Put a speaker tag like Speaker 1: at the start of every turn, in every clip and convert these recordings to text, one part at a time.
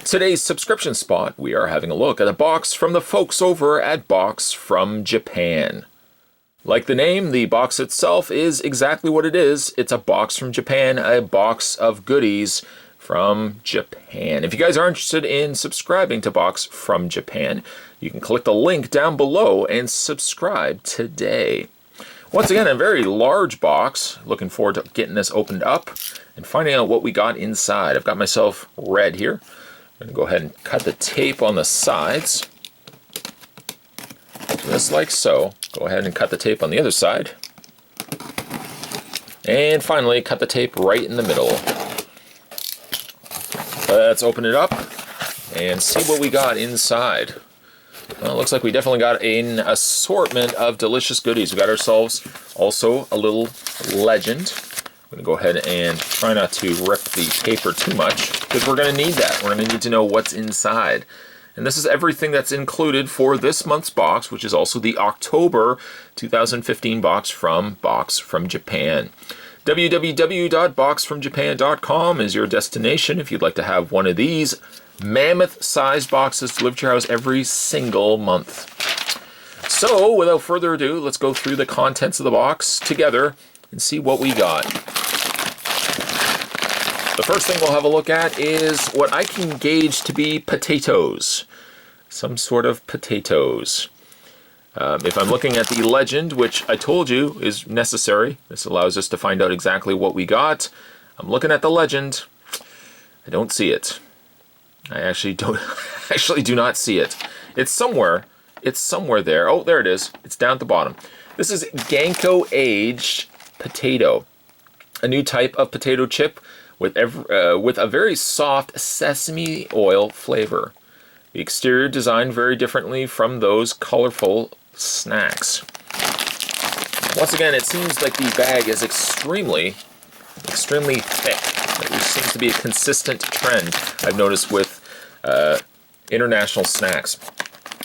Speaker 1: Today's subscription spot, we are having a look at a box from the folks over at Box from Japan. Like the name, the box itself is exactly what it is. It's a box from Japan, a box of goodies from Japan. If you guys are interested in subscribing to Box from Japan, you can click the link down below and subscribe today. Once again, a very large box. Looking forward to getting this opened up and finding out what we got inside. I've got myself red here. I'm going to go ahead and cut the tape on the sides. Just like so. Go ahead and cut the tape on the other side. And finally, cut the tape right in the middle. Let's open it up and see what we got inside. Well, it looks like we definitely got an assortment of delicious goodies. We got ourselves also a little legend. I'm going to go ahead and try not to rip the paper too much because we're going to need that. We're going to need to know what's inside. And this is everything that's included for this month's box, which is also the October 2015 box from Box from Japan. www.boxfromjapan.com is your destination if you'd like to have one of these mammoth-sized boxes delivered to your house every single month. So, without further ado, let's go through the contents of the box together and see what we got. The first thing we'll have a look at is what I can gauge to be potatoes. Some sort of potatoes. If I'm looking at the legend, which I told you is necessary, this allows us to find out exactly what we got. I'm looking at the legend. I don't see it. I actually do not see it. It's somewhere. It's somewhere there. Oh, there it is. It's down at the bottom. This is Gilko aged potato, a new type of potato chip with a very soft sesame oil flavor. The exterior designed very differently from those colorful snacks. Once again, it seems like the bag is extremely thick. There seems to be a consistent trend I've noticed with international snacks,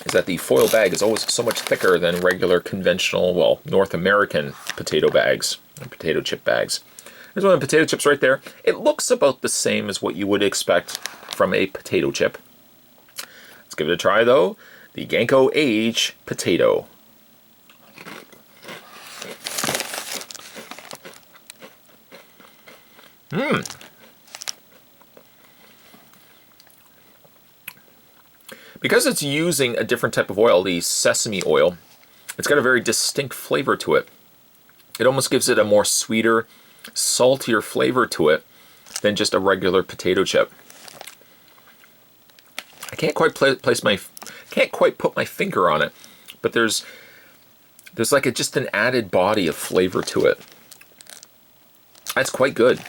Speaker 1: is that the foil bag is always so much thicker than regular conventional, well, North American potato bags and potato chip bags. There's one of the potato chips right there. It looks about the same as what you would expect from a potato chip. Let's give it a try though. The Gilko aged potato. Because it's using a different type of oil, the sesame oil, it's got a very distinct flavor to it. It almost gives it a more sweeter, saltier flavor to it than just a regular potato chip. I can't quite put my finger on it, but there's like just an added body of flavor to it. That's quite good.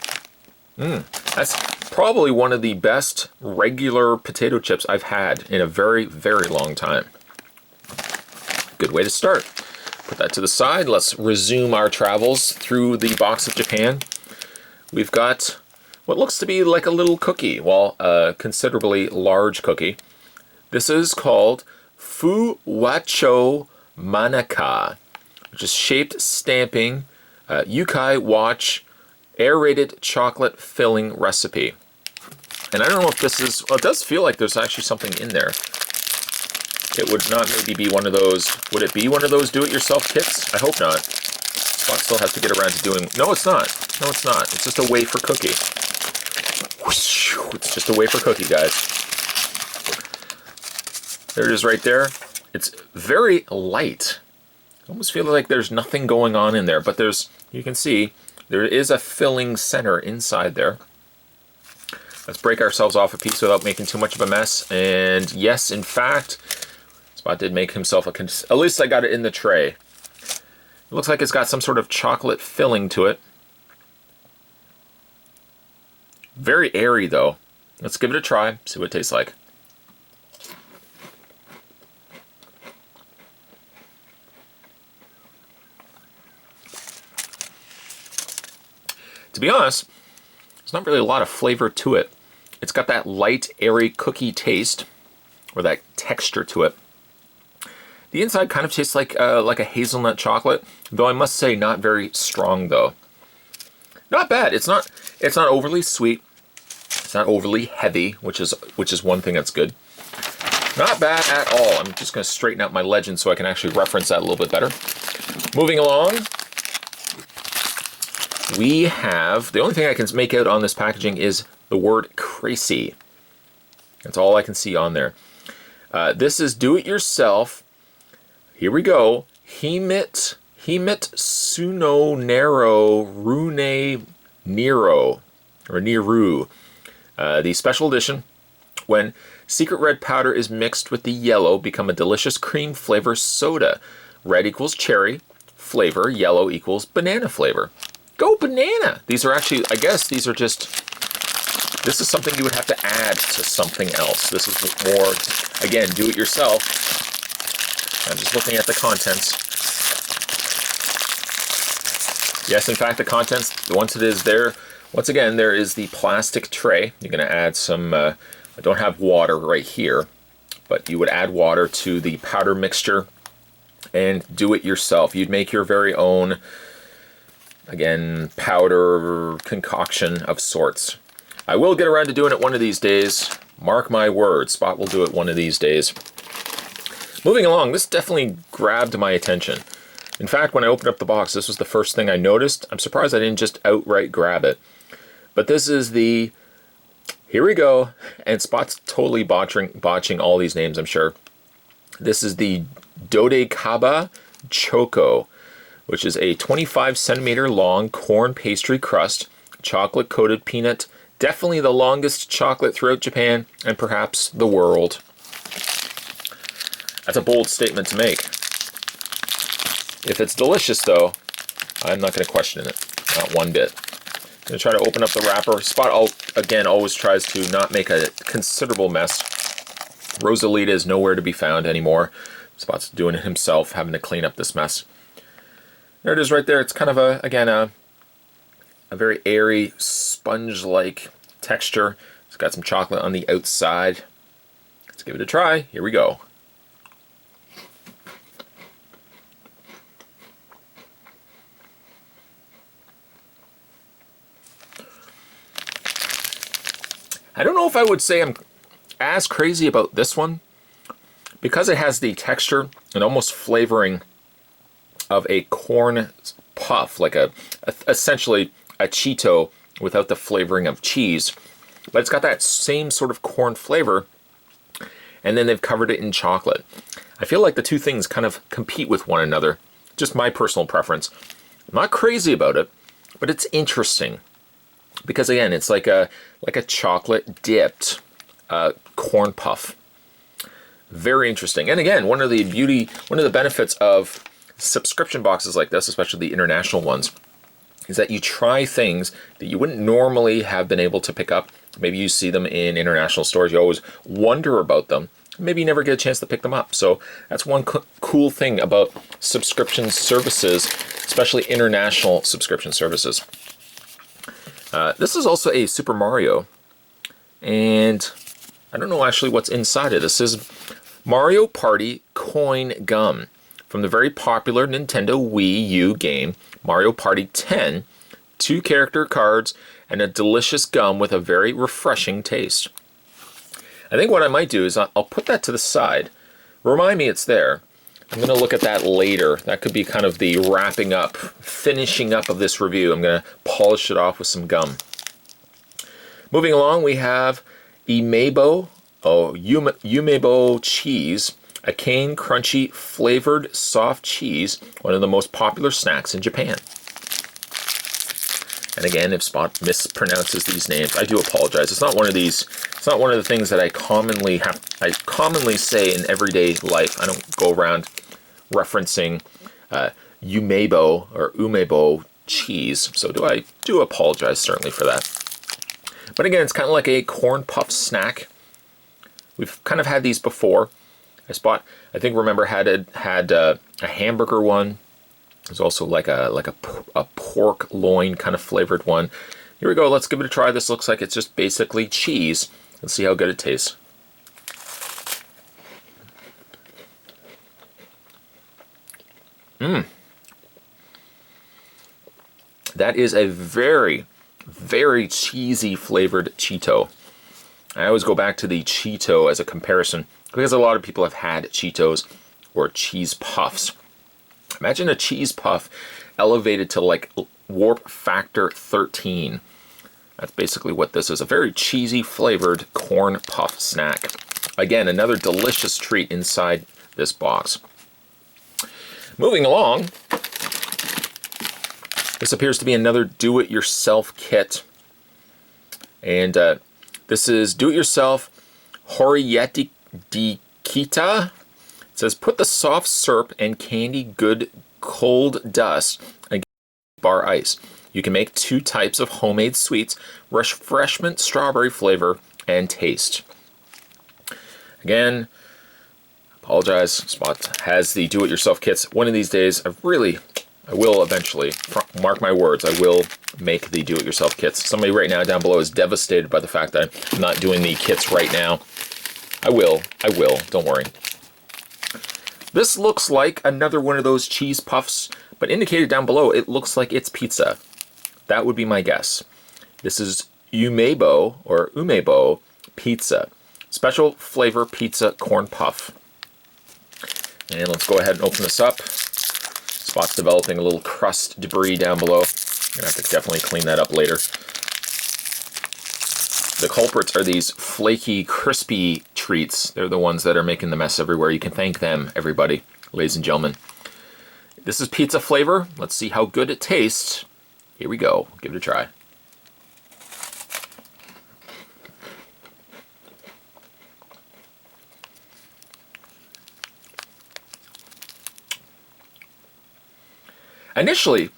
Speaker 1: That's probably one of the best regular potato chips I've had in a very, very long time. Good way to start. Put that to the side. Let's resume our travels through the box of Japan. We've got what looks to be like a little cookie, well, a considerably large cookie. This is called Fuwa Manaka, which is shaped stamping Yukai Watch aerated chocolate filling recipe. And I don't know if this is, well, it does feel like there's actually something in there. It would not maybe be one of those, would it be one of those do-it-yourself kits? I hope not. Spot still has to get around to doing, no it's not. No it's not. It's just a wafer cookie. It's just a wafer cookie, guys. There it is right there. It's very light. I almost feel like there's nothing going on in there, but there's, you can see, there is a filling center inside there. Let's break ourselves off a piece without making too much of a mess. And yes, in fact, Spot did make himself at least I got it in the tray. It looks like it's got some sort of chocolate filling to it. Very airy though. Let's give it a try, see what it tastes like. To be honest, there's not really a lot of flavor to it. It's got that light, airy cookie taste, or that texture to it. The inside kind of tastes like a hazelnut chocolate, though I must say not very strong though. Not bad. It's not overly sweet. It's not overly heavy, which is one thing that's good. Not bad at all. I'm just going to straighten out my legend so I can actually reference that a little bit better. Moving along, we have, the only thing I can make out on this packaging is the word crazy. That's all I can see on there. This is do-it-yourself. Here we go. Himit Suno Nero Rune Nero, or Niru. The special edition. When secret red powder is mixed with the yellow, become a delicious cream flavor soda. Red equals cherry flavor, yellow equals banana flavor. Go banana! These are actually, I guess these are just, this is something you would have to add to something else. This is more, again, do it yourself. I'm just looking at the contents. Yes, in fact, the contents, once it is there, once again, there is the plastic tray. You're going to add some, I don't have water right here, but you would add water to the powder mixture and do it yourself. You'd make your very own, again, powder concoction of sorts. I will get around to doing it one of these days. Mark my words, Spot will do it one of these days. Moving along, this definitely grabbed my attention. In fact, when I opened up the box, this was the first thing I noticed. I'm surprised I didn't just outright grab it. But this is the, here we go, and Spot's totally botching all these names, I'm sure. This is the Dode Kaba Choco, which is a 25 centimeter long corn pastry crust, chocolate coated peanut, definitely the longest chocolate throughout Japan and perhaps the world. That's a bold statement to make. If it's delicious though, I'm not going to question it, not one bit. I'm going to try to open up the wrapper. Spot, again, always tries to not make a considerable mess. Rosalita is nowhere to be found anymore. Spot's doing it himself, having to clean up this mess. There it is right there. It's kind of again, a very airy, sponge-like texture. It's got some chocolate on the outside. Let's give it a try. Here we go. I don't know if I would say I'm as crazy about this one, because it has the texture and almost flavoring of a corn puff, like essentially a Cheeto without the flavoring of cheese. But it's got that same sort of corn flavor, and then they've covered it in chocolate. I feel like the two things kind of compete with one another. Just my personal preference. I'm not crazy about it, but it's interesting. Because again, it's like a chocolate dipped corn puff. Very interesting. And again, one of the benefits of subscription boxes like this, especially the international ones, is that you try things that you wouldn't normally have been able to pick up. Maybe you see them in international stores. You always wonder about them. Maybe you never get a chance to pick them up. So that's one cool thing about subscription services, especially international subscription services. This is also a Super Mario, and I don't know actually what's inside it. This is Mario Party Coin Gum from the very popular Nintendo Wii U game Mario Party 10. 2 character cards and a delicious gum with a very refreshing taste. I think what I might do is I'll put that to the side. Remind me it's there. I'm going to look at that later. That could be kind of the wrapping up, finishing up of this review. I'm going to polish it off with some gum. Moving along, we have Umebo cheese, a cane crunchy flavored soft cheese, one of the most popular snacks in Japan. And again, if Spot mispronounces these names, I do apologize. It's not one of these. It's not one of the things that I commonly say in everyday life. I don't go around referencing Umebo or Umebo cheese. So I do apologize certainly for that. But again, it's kind of like a corn puff snack. We've kind of had these before. I think remember had a hamburger one. There's also like a pork loin kind of flavored one. Here we go. Let's give it a try. This looks like it's just basically cheese. Let's see how good it tastes. That is a very, very cheesy flavored Cheeto. I always go back to the Cheeto as a comparison because a lot of people have had Cheetos or cheese puffs. Imagine a cheese puff elevated to like warp factor 13. That's basically what this is. A very cheesy flavored corn puff snack. Again, another delicious treat inside this box. Moving along, this appears to be another do-it-yourself kit. And this is do-it-yourself Horiyeti di Kita. It says, put the soft syrup and candy good cold dust against bar ice. You can make 2 types of homemade sweets, refreshment, strawberry flavor, and taste. Again, apologize, Spot has the do-it-yourself kits. One of these days, I will eventually, mark my words, I will make the do-it-yourself kits. Somebody right now down below is devastated by the fact that I'm not doing the kits right now. I will, don't worry. This looks like another one of those cheese puffs, but indicated down below, it looks like it's pizza. That would be my guess. This is umebo pizza. Special flavor pizza corn puff. And let's go ahead and open this up. Spot's developing a little crust debris down below. I'm gonna have to definitely clean that up later. The culprits are these flaky, crispy treats. They're the ones that are making the mess everywhere. You can thank them, everybody, ladies and gentlemen. This is pizza flavor. Let's see how good it tastes. Here we go. Give it a try. Initially,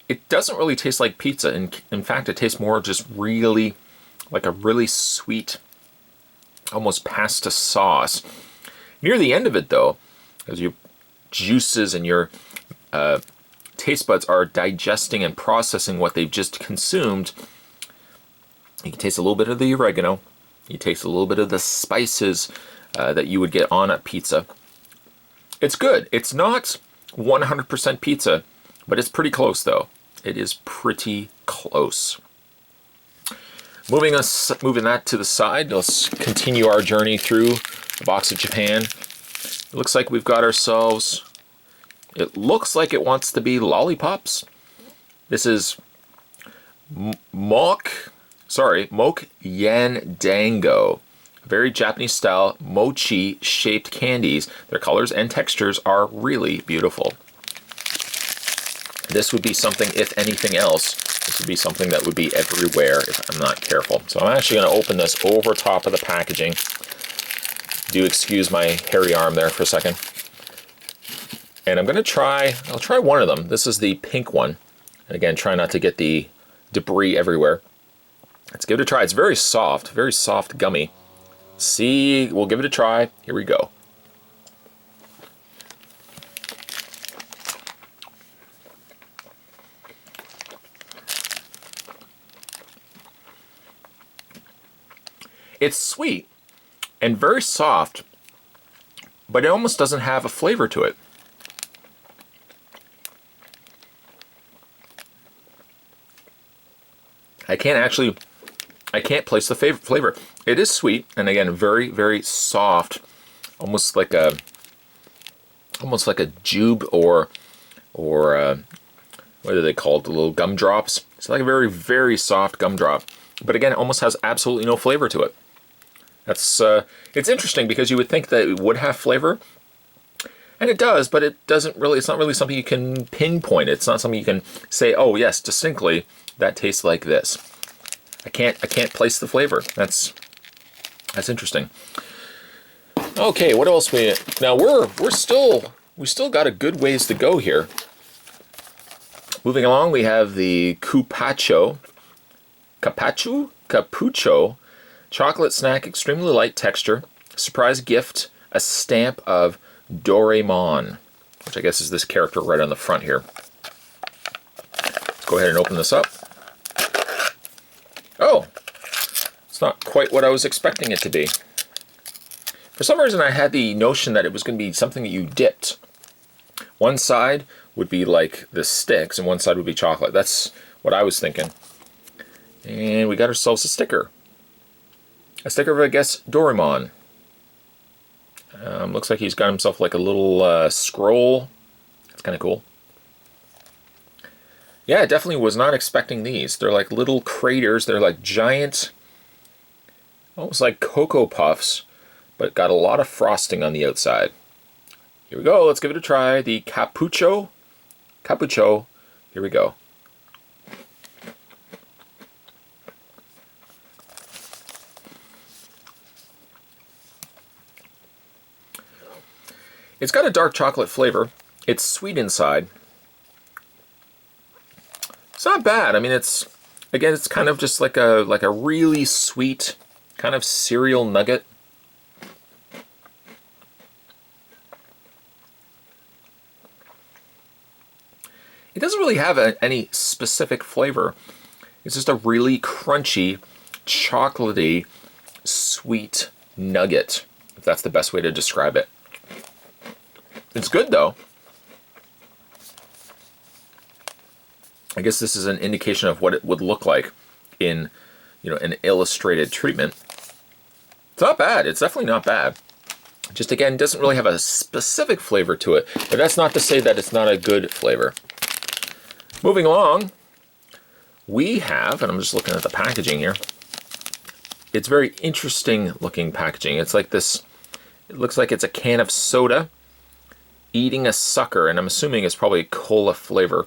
Speaker 1: it doesn't really taste like pizza. In fact, it tastes more just really like a really sweet, almost pasta sauce. Near the end of it, though, as your juices and your taste buds are digesting and processing what they've just consumed, you can taste a little bit of the oregano. You taste a little bit of the spices that you would get on a pizza. It's good. It's not 100% pizza, but it's pretty close, though. It is pretty close. Moving that to the side, let's continue our journey through the box of Japan. It looks like we've got ourselves, it looks like it wants to be lollipops. This is Moke Yen Dango. Very Japanese style mochi shaped candies. Their colors and textures are really beautiful. This would be something, if anything else, this would be something that would be everywhere if I'm not careful. So I'm actually going to open this over top of the packaging. Do excuse my hairy arm there for a second. And I'm going to I'll try one of them. This is the pink one. And again, try not to get the debris everywhere. Let's give it a try. It's very soft gummy. See, we'll give it a try. Here we go. It's sweet and very soft, but it almost doesn't have a flavor to it. I can't place the flavor. It is sweet, and again, very, very soft, almost like a jube or what are they called? The little gumdrops. It's like a very, very soft gumdrop, but again, it almost has absolutely no flavor to it. That's it's interesting because you would think that it would have flavor, and it does, but it doesn't really. It's not really something you can pinpoint. It's not something you can say, oh yes, distinctly that tastes like this. I can't place the flavor. That's interesting. Okay, what else now we still got a good ways to go here. Moving along, we have the Capucho chocolate snack, extremely light texture, surprise gift, a stamp of Doraemon, which I guess is this character right on the front here. Let's go ahead and open this up. Oh, it's not quite what I was expecting it to be. For some reason, I had the notion that it was going to be something that you dipped. One side would be like the sticks, and one side would be chocolate. That's what I was thinking. And we got ourselves a sticker. A sticker of, I guess, Doraemon. Looks like he's got himself like a little scroll. That's kind of cool. Yeah, definitely was not expecting these. They're like little craters. They're like giant, almost like Cocoa Puffs, but got a lot of frosting on the outside. Here we go. Let's give it a try. The Capucho Kappa Cho. Here we go. It's got a dark chocolate flavor. It's sweet inside. It's not bad. I mean, it's kind of just like a really sweet kind of cereal nugget. It doesn't really have any specific flavor. It's just a really crunchy, chocolatey, sweet nugget, if that's the best way to describe it. It's good though. I guess this is an indication of what it would look like in, an illustrated treatment. It's not bad. It's definitely not bad. Just again, doesn't really have a specific flavor to it, but that's not to say that it's not a good flavor. Moving along, we have, and I'm just looking at the packaging here. It's very interesting looking packaging. It's like this, it looks like it's a can of soda eating a sucker, and I'm assuming it's probably cola flavor.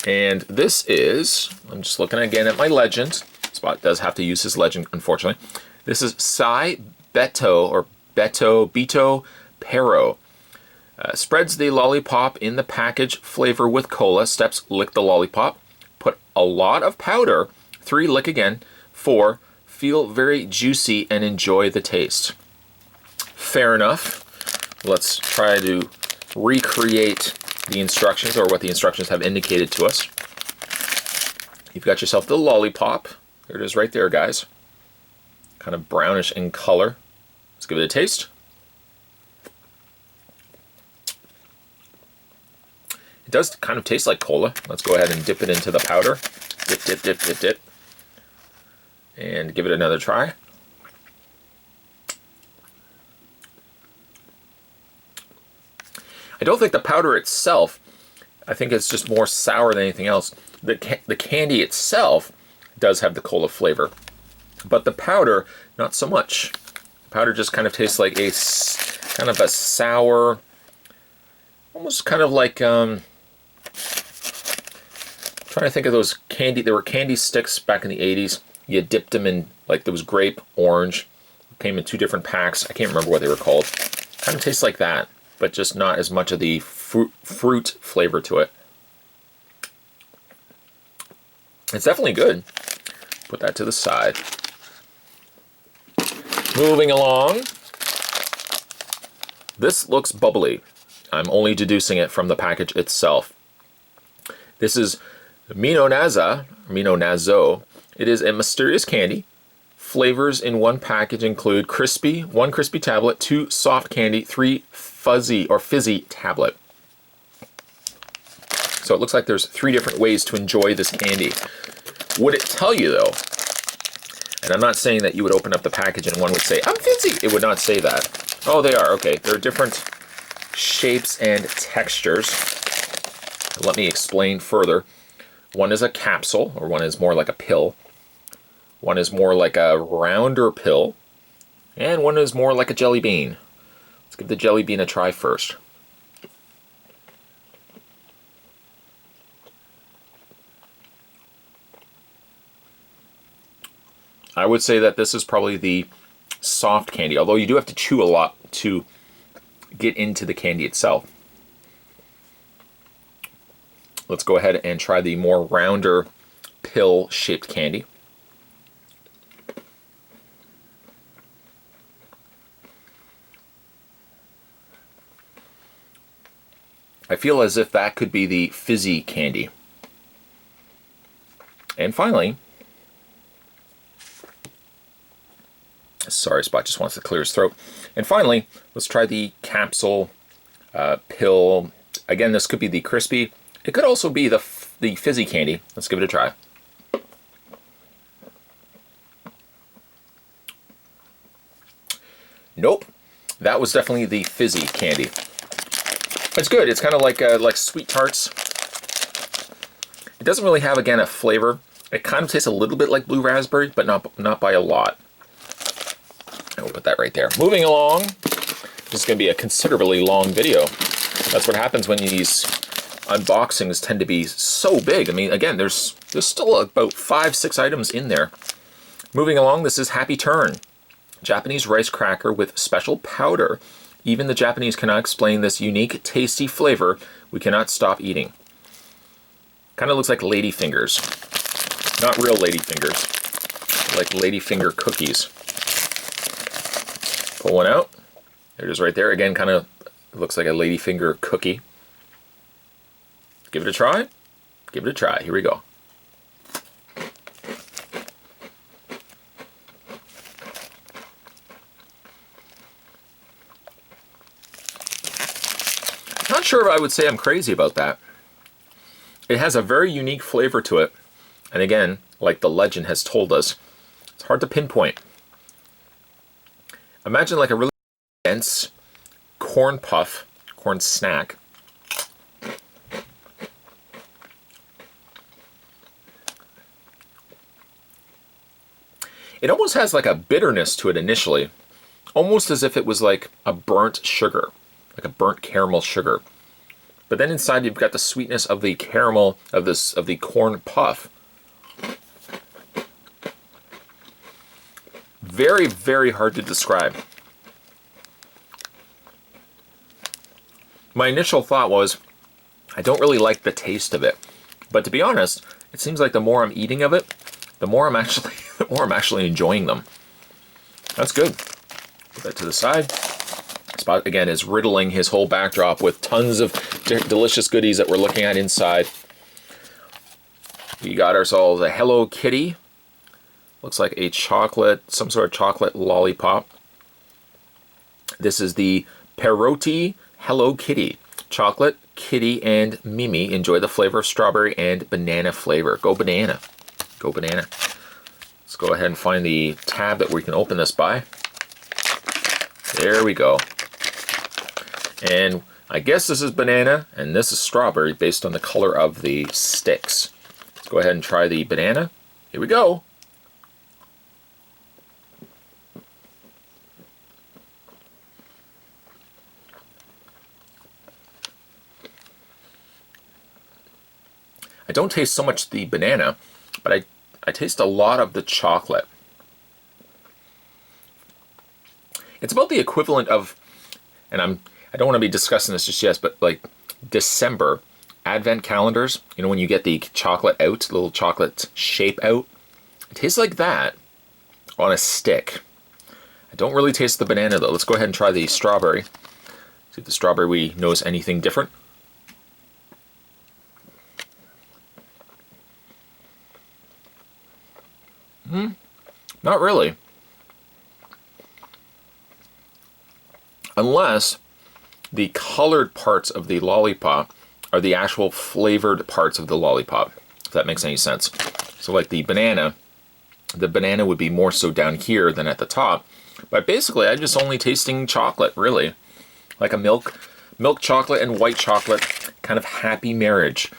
Speaker 1: And this is, I'm just looking again at my legend. Spot does have to use his legend, unfortunately. This is Sai Beto, or Beto Pero. Spreads the lollipop in the package flavor with cola. Steps, lick the lollipop. Put a lot of powder. 3, lick again. 4, feel very juicy and enjoy the taste. Fair enough. Let's try to recreate the instructions, or what the instructions have indicated to us. You've got yourself the lollipop. There it is right there, guys. Kind of brownish in color. Let's give it a taste. It does kind of taste like cola. Let's go ahead and dip it into the powder. Dip, dip, dip, dip, dip. And give it another try. I don't think the powder itself, I think it's just more sour than anything else. The candy itself does have the cola flavor, but the powder, not so much. The powder just kind of tastes like a kind of a sour, almost kind of like, trying to think of those candy, there were candy sticks back in the 80s. You dipped them in, like there was grape, orange, came in 2 different packs. I can't remember what they were called. Kind of tastes like that, but just not as much of the fruit flavor to it. It's definitely good. Put that to the side. Moving along. This looks bubbly. I'm only deducing it from the package itself. This is Mino-nazo. It is a mysterious candy. Flavors in one package include crispy, 1 crispy tablet, 2 soft candy, 3 fuzzy or fizzy tablet. So it looks like there's 3 different ways to enjoy this candy. Would it tell you though? And I'm not saying that you would open up the package and one would say, I'm fizzy. It would not say that. Oh, they are. Okay. There are different shapes and textures. Let me explain further. One is a capsule, or one is more like a pill. One is more like a rounder pill, and one is more like a jelly bean. Let's give the jelly bean a try first. I would say that this is probably the soft candy, although you do have to chew a lot to get into the candy itself. Let's go ahead and try the more rounder pill-shaped candy. I feel as if that could be the fizzy candy. And finally, sorry, Spot just wants to clear his throat. And finally, let's try the capsule pill. Again, this could be the crispy. It could also be the fizzy candy. Let's give it a try. Nope. That was definitely the fizzy candy. It's good. It's kind of like sweet tarts. It doesn't really have, again, a flavor. It kind of tastes a little bit like blue raspberry, but not by a lot. And we'll put that right there. Moving along. This is going to be a considerably long video. That's what happens when these unboxings tend to be so big. I mean, again, there's still about 5-6 items in there. Moving along, this is Happy Turn. Japanese rice cracker with special powder. Even the Japanese cannot explain this unique, tasty flavor we cannot stop eating. Kind of looks like ladyfingers. Not real ladyfingers. Like ladyfinger cookies. Pull one out. There it is right there. Again, kind of looks like a ladyfinger cookie. Give it a try. Give it a try. Here we go. Not sure if I would say I'm crazy about that. It has a very unique flavor to it. And again, like the legend has told us, it's hard to pinpoint. Imagine like a really dense corn puff, corn snack. It almost has like a bitterness to it initially, almost as if it was like a burnt sugar, like a burnt caramel sugar. But then inside you've got the sweetness of the caramel of the corn puff. Very, very hard to describe. My initial thought was, I don't really like the taste of it. But to be honest, it seems like the more I'm eating of it, the more I'm actually enjoying them. That's good. Put that to the side. Spot, again, is riddling his whole backdrop with tons of delicious goodies that we're looking at inside. We got ourselves a Hello Kitty. Looks like a chocolate, some sort of chocolate lollipop. This is the Parity Hello Kitty. Chocolate, kitty, and Mimi enjoy the flavor of strawberry and banana flavor. Go banana. Go banana. Let's go ahead and find the tab that we can open this by. There we go. And I guess this is banana and this is strawberry based on the color of the sticks. Let's go ahead and try the banana. Here we go. I don't taste so much the banana, but I taste a lot of the chocolate. It's about the equivalent of, and I don't want to be discussing this just yet, but like December advent calendars, you know, when you get the chocolate out, the little chocolate shape out. It tastes like that on a stick. I don't really taste the banana though. Let's go ahead and try the strawberry. See if the strawberry knows anything different. Not really. Unless the colored parts of the lollipop are the actual flavored parts of the lollipop, if that makes any sense. So like the banana would be more so down here than at the top. But basically, I'm just only tasting chocolate, really. Like a milk chocolate and white chocolate kind of happy marriage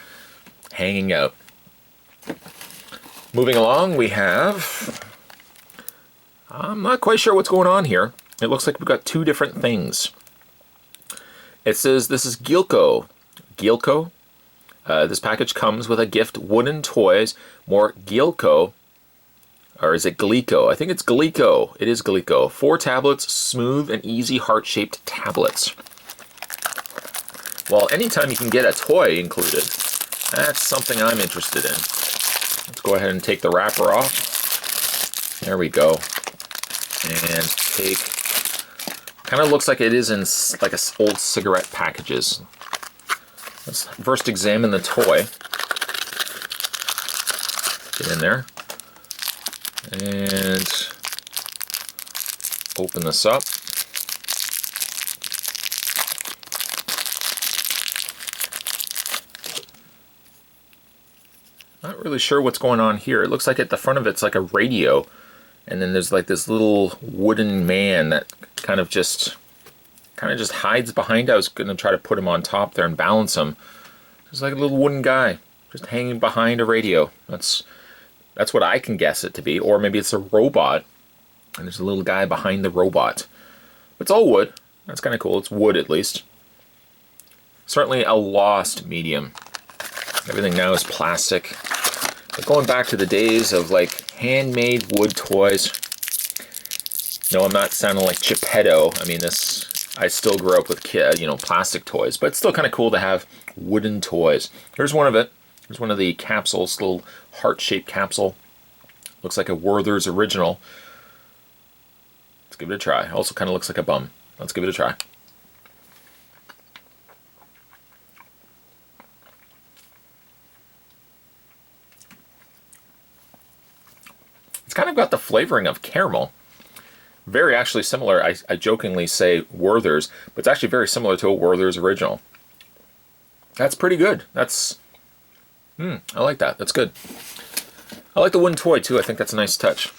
Speaker 1: hanging out. Moving along, we have, I'm not quite sure what's going on here. It looks like we've got two different things. It says this is Gilko. Gilko. This package comes with a gift, wooden toys, more Gilko. Or is it Gilko? I think it's Gilko. It is Gilko. 4 tablets, smooth and easy heart-shaped tablets. Well, anytime you can get a toy included, that's something I'm interested in. Let's go ahead and take the wrapper off. There we go. And take, kind of looks like it is in like old cigarette packages. Let's first examine the toy. Get in there. And open this up. Not really sure what's going on here. It looks like at the front of it's like a radio, and then there's like this little wooden man that kind of just hides behind. I was going to try to put him on top there and balance him. Just like a little wooden guy, just hanging behind a radio. That's what I can guess it to be. Or maybe it's a robot, and there's a little guy behind the robot. But it's all wood. That's kind of cool. It's wood, at least. Certainly a lost medium. Everything now is plastic. But going back to the days of like handmade wood toys. No, I'm not sounding like Geppetto. I mean, I still grew up with plastic toys, but it's still kind of cool to have wooden toys. Here's one of it. Here's one of the capsules, little heart-shaped capsule. Looks like a Werther's original. Let's give it a try. Also kind of looks like a bum. Let's give it a try. It's kind of got the flavoring of caramel. Very actually similar. I jokingly say Werther's, but it's actually very similar to a Werther's original. That's pretty good. I like that. That's good. I like the wooden toy too. I think that's a nice touch.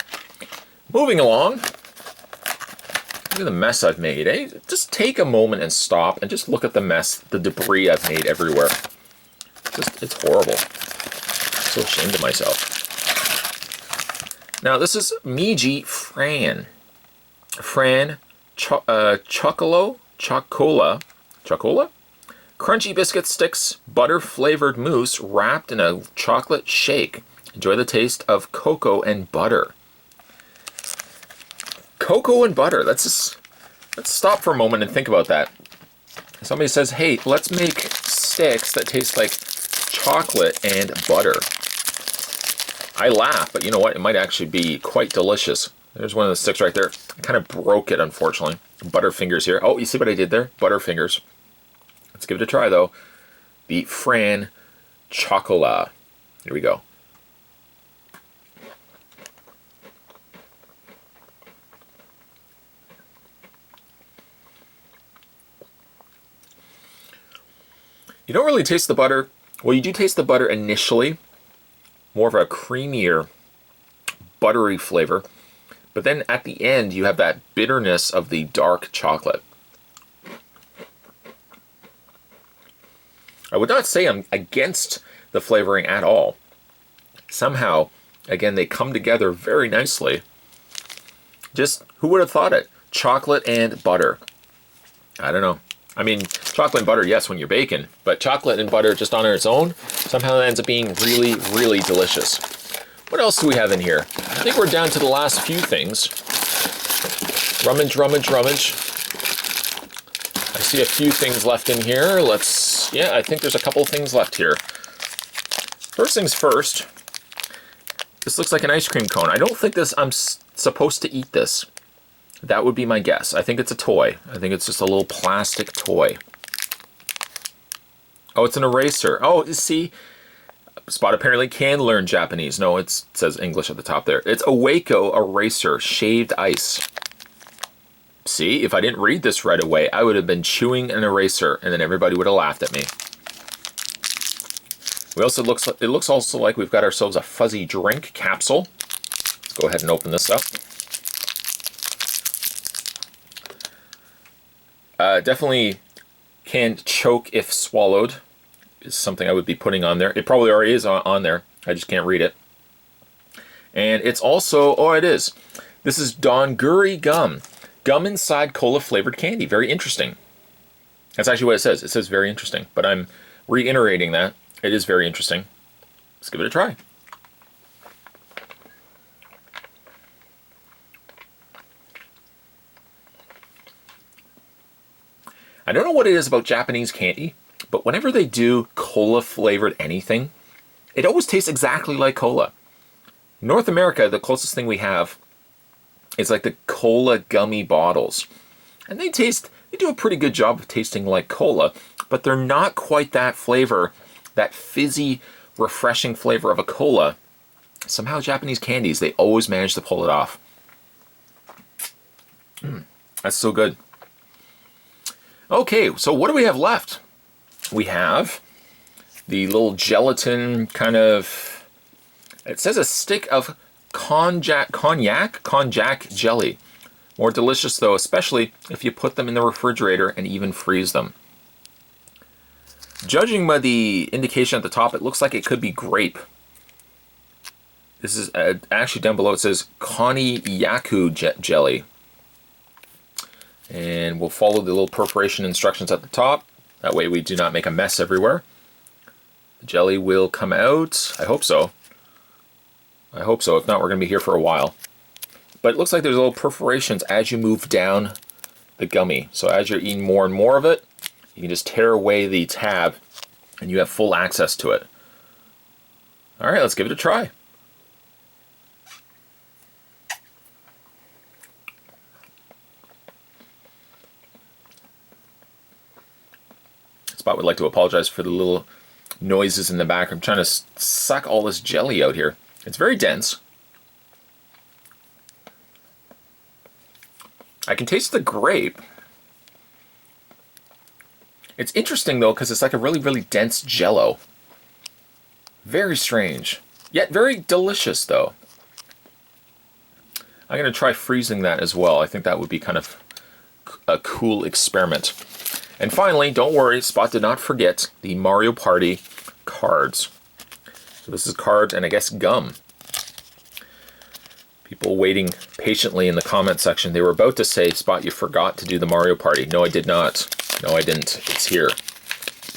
Speaker 1: Moving along. Look at the mess I've made, eh? Just take a moment and stop and just look at the mess, the debris I've made everywhere. It's horrible. I'm so ashamed of myself. Now this is Meiji Fran. Chocola? Crunchy biscuit sticks, butter-flavored mousse wrapped in a chocolate shake. Enjoy the taste of cocoa and butter. Cocoa and butter. Let's stop for a moment and think about that. Somebody says, hey, let's make sticks that taste like chocolate and butter. I laugh, but you know what? It might actually be quite delicious. There's one of the sticks right there. I kind of broke it, unfortunately. Butterfingers here. Oh, you see what I did there? Butterfingers. Let's give it a try, though. The Fran Chocola. Here we go. You don't really taste the butter. Well, you do taste the butter initially. More of a creamier, buttery flavor. But then at the end, you have that bitterness of the dark chocolate. I would not say I'm against the flavoring at all. Somehow, again, they come together very nicely. Just, who would have thought it? Chocolate and butter. I don't know. I mean, chocolate and butter, yes, when you're baking. But chocolate and butter just on its own, somehow it ends up being really, really delicious. What else do we have in here? I think we're down to the last few things. Rummage, rummage, rummage. I see a few things left in here. Yeah, I think there's a couple things left here. First things first. This looks like an ice cream cone. I don't think I'm supposed to eat this. That would be my guess. I think it's a toy. I think it's just a little plastic toy. Oh, it's an eraser. Oh, you see? Spot apparently can learn Japanese. No, it says English at the top there. It's a Waco eraser, shaved ice. See, if I didn't read this right away, I would have been chewing an eraser, and then everybody would have laughed at me. It looks also like we've got ourselves a fuzzy drink capsule. Let's go ahead and open this up. Definitely can choke if swallowed. Is something I would be putting on there. It probably already is on there. I just can't read it. And it's also, oh, it is. This is Donguri gum. Gum inside cola flavored candy. Very interesting. That's actually what it says. It says very interesting, but I'm reiterating that. It is very interesting. Let's give it a try. I don't know what it is about Japanese candy, but whenever they do cola-flavored anything, it always tastes exactly like cola. In North America, the closest thing we have is like the cola gummy bottles. And they do a pretty good job of tasting like cola, but they're not quite that flavor, that fizzy, refreshing flavor of a cola. Somehow Japanese candies, they always manage to pull it off. That's so good. Okay, so what do we have left? We have the little gelatin kind of, it says a stick of Konjac Jelly. More delicious though, especially if you put them in the refrigerator and even freeze them. Judging by the indication at the top, it looks like it could be grape. This is actually down below it says Konjac Jelly. And we'll follow the little perforation instructions at the top. That way we do not make a mess everywhere. The jelly will come out. I hope so. I hope so. If not, we're going to be here for a while. But it looks like there's little perforations as you move down the gummy. So as you're eating more and more of it, you can just tear away the tab and you have full access to it. All right, let's give it a try. Spot would like to apologize for the little noises in the back. I'm trying to suck all this jelly out here. It's very dense. I can taste the grape. It's interesting though, because it's like a really, really dense jello. Very strange, yet very delicious though. I'm going to try freezing that as well. I think that would be kind of a cool experiment. And finally, don't worry, Spot did not forget the Mario Party cards. So this is cards and I guess gum. People waiting patiently in the comment section. They were about to say, Spot, you forgot to do the Mario Party. No, I did not. No, I didn't. It's here.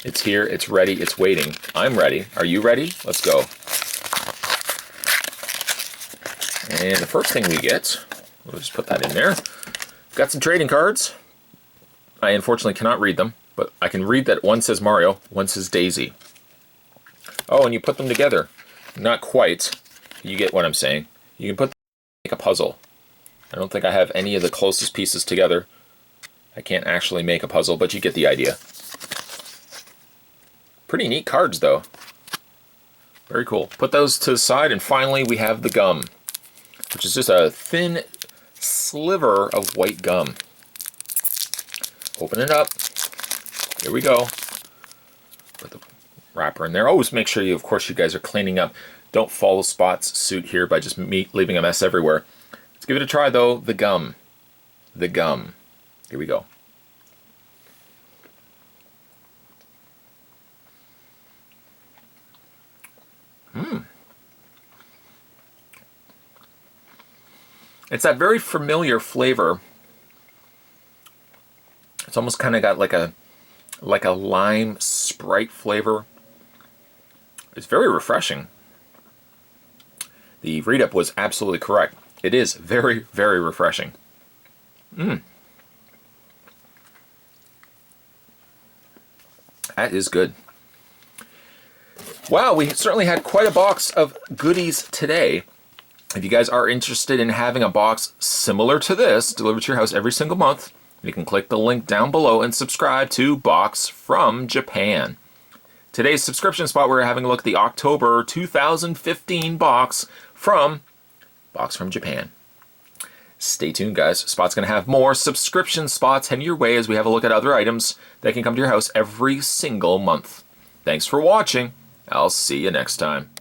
Speaker 1: It's here. It's ready. It's waiting. I'm ready. Are you ready? Let's go. And the first thing we get, we'll just put that in there. We've got some trading cards. I unfortunately cannot read them, but I can read that one says Mario, one says Daisy. Oh, and you put them together. Not quite. You get what I'm saying. You can put them make a puzzle. I don't think I have any of the closest pieces together. I can't actually make a puzzle, but you get the idea. Pretty neat cards, though. Very cool. Put those to the side, and finally we have the gum, which is just a thin sliver of white gum. Open it up. Here we go. Put the wrapper in there. Always make sure of course, you guys are cleaning up. Don't follow Spot's suit here by just leaving a mess everywhere. Let's give it a try, though. The gum. The gum. Here we go. It's that very familiar flavor. It's almost kind of got like a lime Sprite flavor. It's very refreshing. The read-up was absolutely correct. It is very, very refreshing. That is good. Wow, we certainly had quite a box of goodies today. If you guys are interested in having a box similar to this delivered to your house every single month, you can click the link down below and subscribe to Box from Japan. Today's subscription spot, we're having a look at the October 2015 box from Japan. Stay tuned, guys. Spot's going to have more subscription spots heading your way as we have a look at other items that can come to your house every single month. Thanks for watching. I'll see you next time.